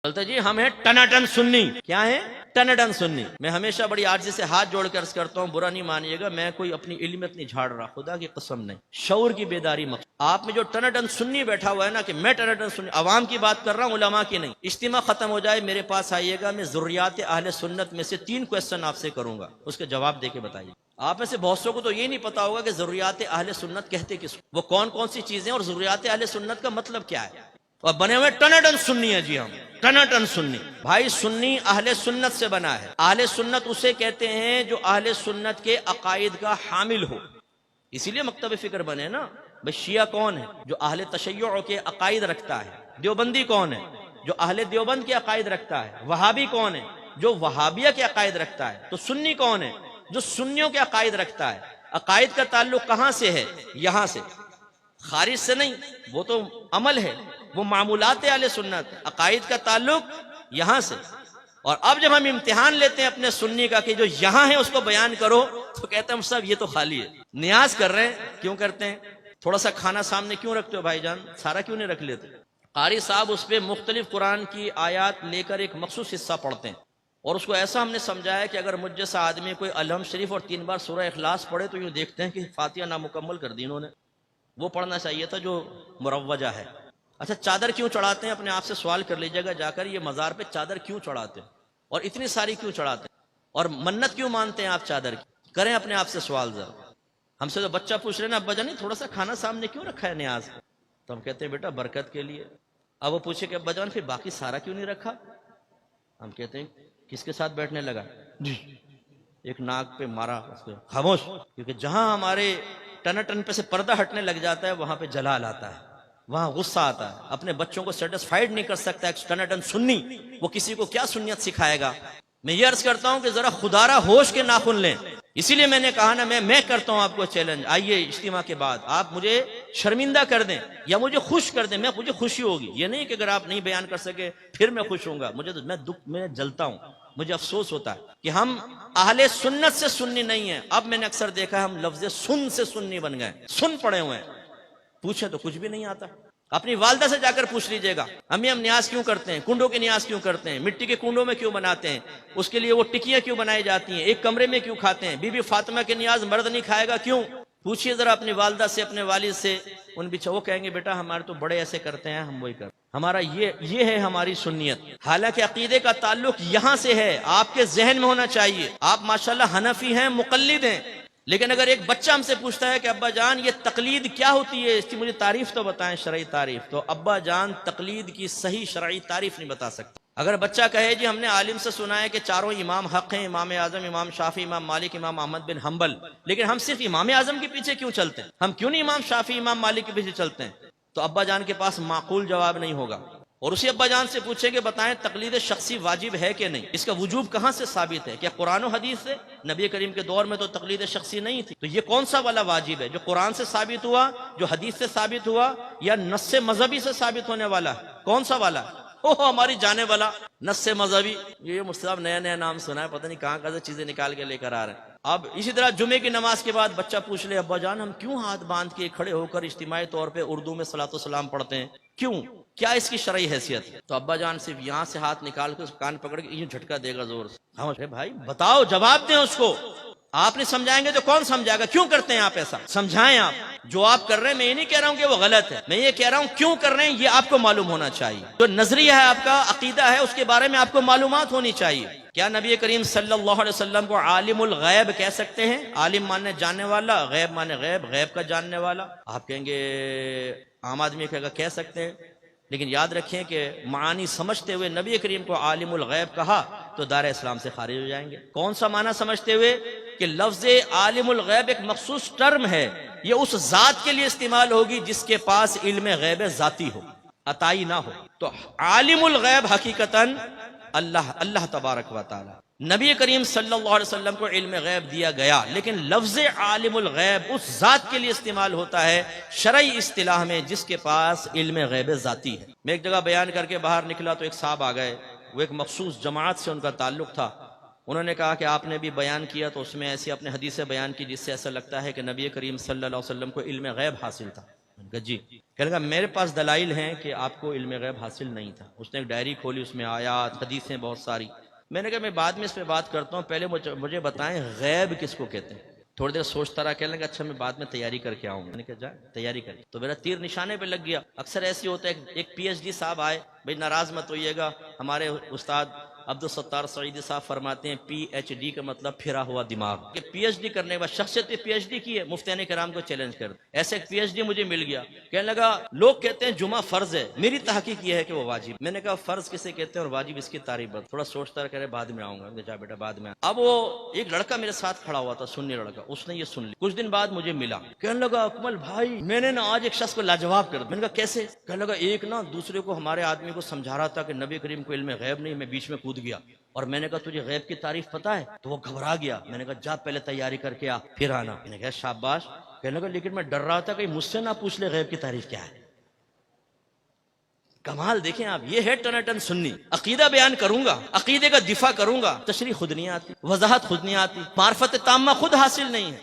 بولتے جی ہم ہیں ٹناٹن سنی. کیا ہے ٹناٹن سنی؟ میں ہمیشہ بڑی عاجزی سے ہاتھ جوڑ کر عرض کرتا ہوں، برا نہیں مانیے گا، میں کوئی اپنی علمیت نہیں جھاڑ رہا، خدا کی قسم نہیں. شعور کی بیداری مقصد. آپ میں جو ٹناٹن سنی بیٹھا ہوا ہے نا کہ میں ٹناٹن سنی، عوام کی بات کر رہا ہوں، علماء کی نہیں. اجتماع ختم ہو جائے میرے پاس آئیے گا، میں ذریات اہل سنت میں سے 3 کویسچن آپ سے کروں گا، اس کے جواب دے کے بتائیے. آپ میں سے بہت سو کو تو یہ نہیں پتا ہوگا کہ ضروریات اہل سنت کہتے کس کو، وہ کون کون سی چیزیں اور ضروریات اہل سنت کا مطلب کیا ہے. اور بنے ہوئے ٹناٹن سنی ہے جی، ہم ٹناٹن سنی. بھائی سنی اہل سنت سے بنا ہے. اہل سنت اسے کہتے ہیں جو اہل سنت کے عقائد کا حامل ہو، اسی لیے مکتب فکر بنے نا. بھائی شیعہ کون ہے؟ جو اہل تشیع کے عقائد رکھتا ہے. دیوبندی کون ہے؟ جو اہل دیوبند کے عقائد رکھتا ہے. وہابی کون ہے؟ جو وہابیہ کے عقائد رکھتا ہے. تو سنی کون ہے؟ جو سنیوں کے عقائد رکھتا ہے. عقائد کا تعلق کہاں سے ہے؟ یہاں سے، خارج سے نہیں. وہ تو عمل ہے، وہ معمولات اہل سنت. عقائد کا تعلق یہاں سے. اور اب جب ہم امتحان لیتے ہیں اپنے سنی کا کہ جو یہاں ہے اس کو بیان کرو، تو کہتے ہیں صاحب یہ تو خالی ہے. نیاز کر رہے ہیں. کیوں کرتے ہیں؟ تھوڑا سا کھانا سامنے کیوں رکھتے ہو بھائی جان؟ سارا کیوں نہیں رکھ لیتے؟ قاری صاحب اس پہ مختلف قرآن کی آیات لے کر ایک مخصوص حصہ پڑھتے ہیں، اور اس کو ایسا ہم نے سمجھایا کہ اگر مجھ جیسا آدمی کوئی الحمد شریف اور 3 بار سورہ اخلاص پڑھے تو یوں دیکھتے ہیں کہ فاتحہ نامکمل کر دی انہوں نے. وہ پڑھنا چاہیے تھا جو مروجہ ہے. اچھا چادر کیوں چڑھاتے ہیں؟ اپنے آپ سے سوال کر لیجیے گا جا کر، یہ مزار پہ چادر کیوں چڑھاتے ہیں اور اتنی ساری کیوں چڑھاتے ہیں؟ اور منت کیوں مانتے ہیں آپ چادر کی؟ کریں اپنے آپ سے سوال ذرا. ہم سے تو بچہ پوچھ رہے نا ابا جان تھوڑا سا کھانا سامنے کیوں رکھا ہے نیاز؟ تو ہم کہتے ہیں بیٹا برکت کے لیے. اب وہ پوچھے کہ ابا جان پھر باقی سارا کیوں نہیں رکھا؟ ہم کہتے ہیں کس کے ساتھ بیٹھنے لگا؟ جی ایک ناک پہ مارا اس کو، خاموش. کیونکہ جہاں ہمارے ٹن پہ سے پردہ ہٹنے لگ جاتا ہے وہاں پہ جلال آتا ہے، وہاں غصہ آتا ہے. اپنے بچوں کو سیٹسفائیڈ نہیں کر سکتا ایک ٹناٹن سنی، وہ کسی کو کیا سنیت سکھائے گا؟ میں یہ عرض کرتا ہوں کہ ذرا خدارہ ہوش کے ناخن لیں. اسی لیے میں نے کہا نا میں کرتا ہوں آپ کو چیلنج، آئیے اجتماع کے بعد آپ مجھے شرمندہ کر دیں یا مجھے خوش کر دیں، مجھے خوشی ہوگی. یہ نہیں کہ اگر آپ نہیں بیان کر سکے پھر میں خوش ہوں گا. میں جلتا ہوں، مجھے افسوس ہوتا ہے کہ ہم اہل سنت سے سنی نہیں ہیں. اب میں نے اکثر دیکھا ہے ہم لفظ سن سے سنی بن گئے، سن پڑے ہوئے ہیں. پوچھیں تو کچھ بھی نہیں آتا. اپنی والدہ سے جا کر پوچھ لیجئے گا امی ہم نیاز کیوں کرتے ہیں، کنڈوں کی نیاز کیوں کرتے ہیں، مٹی کے کنڈوں میں کیوں بناتے ہیں، اس کے لیے وہ ٹکیاں کیوں بنائی جاتی ہیں، ایک کمرے میں کیوں کھاتے ہیں، بی بی فاطمہ کی نیاز مرد نہیں کھائے گا کیوں؟ پوچھئے ذرا اپنی والدہ سے، اپنے والد سے. ان بھی وہ کہیں گے بیٹا ہمارے تو بڑے ایسے کرتے ہیں ہم وہی کرتے ہیں. ہمارا یہ ہے ہماری سنیت. حالانکہ عقیدے کا تعلق یہاں سے ہے، آپ کے ذہن میں ہونا چاہیے. آپ ماشاءاللہ حنفی ہیں، مقلد ہیں، لیکن اگر ایک بچہ ہم سے پوچھتا ہے کہ ابا جان یہ تقلید کیا ہوتی ہے، اس کی مجھے تعریف تو بتائیں، شرعی تعریف، تو ابا جان تقلید کی صحیح شرعی تعریف نہیں بتا سکتا. اگر بچہ کہے جی ہم نے عالم سے سنا ہے کہ چاروں امام حق ہیں، امام اعظم، امام شافعی، امام مالک، امام احمد بن حنبل، لیکن ہم صرف امام اعظم کے پیچھے کیوں چلتے ہیں، ہم کیوں نہیں امام شافعی، امام مالک کے پیچھے چلتے ہیں، تو ابا جان کے پاس معقول جواب نہیں ہوگا. اور اسی ابا جان سے پوچھیں کہ بتائیں تقلید شخصی واجب ہے کہ نہیں، اس کا وجوب کہاں سے ثابت ہے؟ کیا قرآن و حدیث سے؟ نبی کریم کے دور میں تو تقلید شخصی نہیں تھی. تو یہ کون سا والا واجب ہے جو قرآن سے ثابت ہوا، جو حدیث سے ثابت ہوا، یا نص مذہبی سے ثابت ہونے والا ہے؟ کون سا والا؟ ہماری جانے والا نص مذہبی. یہ مصطفیٰ نیا نام سنا ہے، پتہ نہیں کہاں کہاں سے چیزیں نکال کے لے کر آ رہے ہیں. اب اسی طرح جمعے کی نماز کے بعد بچہ پوچھ لے ابا جان ہم کیوں ہاتھ باندھ کے کھڑے ہو کر اجتماعی طور پہ اردو میں صلاۃ و سلام پڑھتے ہیں، کیوں، کیا اس کی شرعی حیثیت؟ تو ابا جان صرف یہاں سے ہاتھ نکال کے اس کان پکڑ کے یوں جھٹکا دے گا زور سے. ہاں بھائی بتاؤ، جواب دیں اس کو. آپ نہیں سمجھائیں گے تو کون سمجھائے گا؟ کیوں کرتے ہیں آپ ایسا؟ سمجھائیں آپ. جو آپ کر رہے ہیں میں یہ نہیں کہہ رہا ہوں کہ وہ غلط ہے، میں یہ کہہ رہا ہوں کیوں کر رہے ہیں یہ آپ کو معلوم ہونا چاہیے. جو نظریہ ہے آپ کا، عقیدہ ہے، اس کے بارے میں آپ کو معلومات ہونی چاہیے. کیا نبی کریم صلی اللہ علیہ وسلم کو عالم الغیب کہہ سکتے ہیں؟ عالم مانے جاننے والا، غیب مانے غیب، غیب کا جاننے والا. آپ کہیں گے عام آدمی کہے گا کہہ سکتے ہیں، لیکن یاد رکھیں کہ معانی سمجھتے ہوئے نبی کریم کو عالم الغیب کہا تو دار اسلام سے خارج ہو جائیں گے. کون سا معنی سمجھتے ہوئے؟ کہ لفظ عالم الغیب ایک مخصوص ٹرم ہے، یہ اس ذات کے لیے استعمال ہوگی جس کے پاس علم غیب ذاتی ہو، عطائی نہ ہو. تو عالم الغیب حقیقتاً اللہ تبارک و تعالی. نبی کریم صلی اللہ علیہ وسلم کو علم غیب دیا گیا، لیکن لفظ عالم الغیب اس ذات کے لیے استعمال ہوتا ہے شرعی اصطلاح میں جس کے پاس علم غیب ذاتی ہے. میں ایک جگہ بیان کر کے باہر نکلا تو ایک صاحب آ گئے، وہ ایک مخصوص جماعت سے ان کا تعلق تھا. انہوں نے کہا کہ آپ نے بھی بیان کیا تو اس میں ایسی اپنے حدیثیں بیان کی جس سے ایسا لگتا ہے کہ نبی کریم صلی اللہ علیہ وسلم کو علم غیب حاصل تھا. میں نے کہا جی. کہنے لگا میرے پاس دلائل ہیں کہ آپ کو علم غیب حاصل نہیں تھا. اس نے ایک ڈائری کھولی, اس میں آیات حدیثیں بہت ساری. میں نے کہا میں بعد میں اس پہ بات کرتا ہوں, پہلے مجھے بتائیں غیب کس کو کہتے ہیں. تھوڑی دیر سوچتا رہا, کہنے لگا اچھا میں بعد میں تیاری کر کے آؤں گا. میں نے کہا جا تیاری کر. تو میرا تیر نشانے پہ لگ گیا. اکثر ایسی ہوتا ہے, ایک پی ایچ ڈی صاحب آئے, بھائی ناراض مت ہوئیے گا, ہمارے استاد عبدالستار سعیدی صاحب فرماتے ہیں پی ایچ ڈی کا مطلب پھرا ہوا دماغ. کہ پی ایچ ڈی کرنے کے بعد شخصیت پی ایچ ڈی کی ہے, مفتیان کرام کو چیلنج کر. ایسے ایک پی ایچ ڈی مجھے مل گیا, کہنے لگا لوگ کہتے ہیں جمعہ فرض ہے, میری تحقیق یہ ہے کہ وہ واجب. میں نے کہا فرض کسے کہتے ہیں اور واجب اس کی تعریف بت. تھوڑا سوچتا رہا, کہہ رہے بعد میں آؤں گا. جا بیٹا بعد میں. اب وہ ایک لڑکا میرے ساتھ کھڑا ہوا تھا, سنی لڑکا, اس نے یہ سن لی. کچھ دن بعد مجھے ملا, کہنے لگا اکمل بھائی میں نے نا آج ایک شخص کو لاجواب کر دیا. میں نے کہا کیسے؟ کہنے لگا ایک نا دوسرے کو, ہمارے آدمی کو سمجھا رہا تھا کہ نبی کریم کو علم غیب نہیں, میں بیچ میں کود گیا اور میں نے کہا تجھے غیب کی تعریف پتہ ہے؟ تو وہ گھبرا گیا. میں نے کہا جا پہلے تیاری کر کے آ پھر آنا. میں نے کہا شاباش. کہنے لگا لیکن میں ڈر رہا تھا کہ مجھ سے نہ پوچھ لے غیب کی تعریف کیا ہے. کمال دیکھیں آپ, یہ ہے ٹناٹن سنی. عقیدہ بیان کروں گا, عقیدے کا دفاع کروں گا, تشریح خود نہیں آتی, وضاحت خود نہیں آتی, معرفت تامہ خود حاصل نہیں ہے.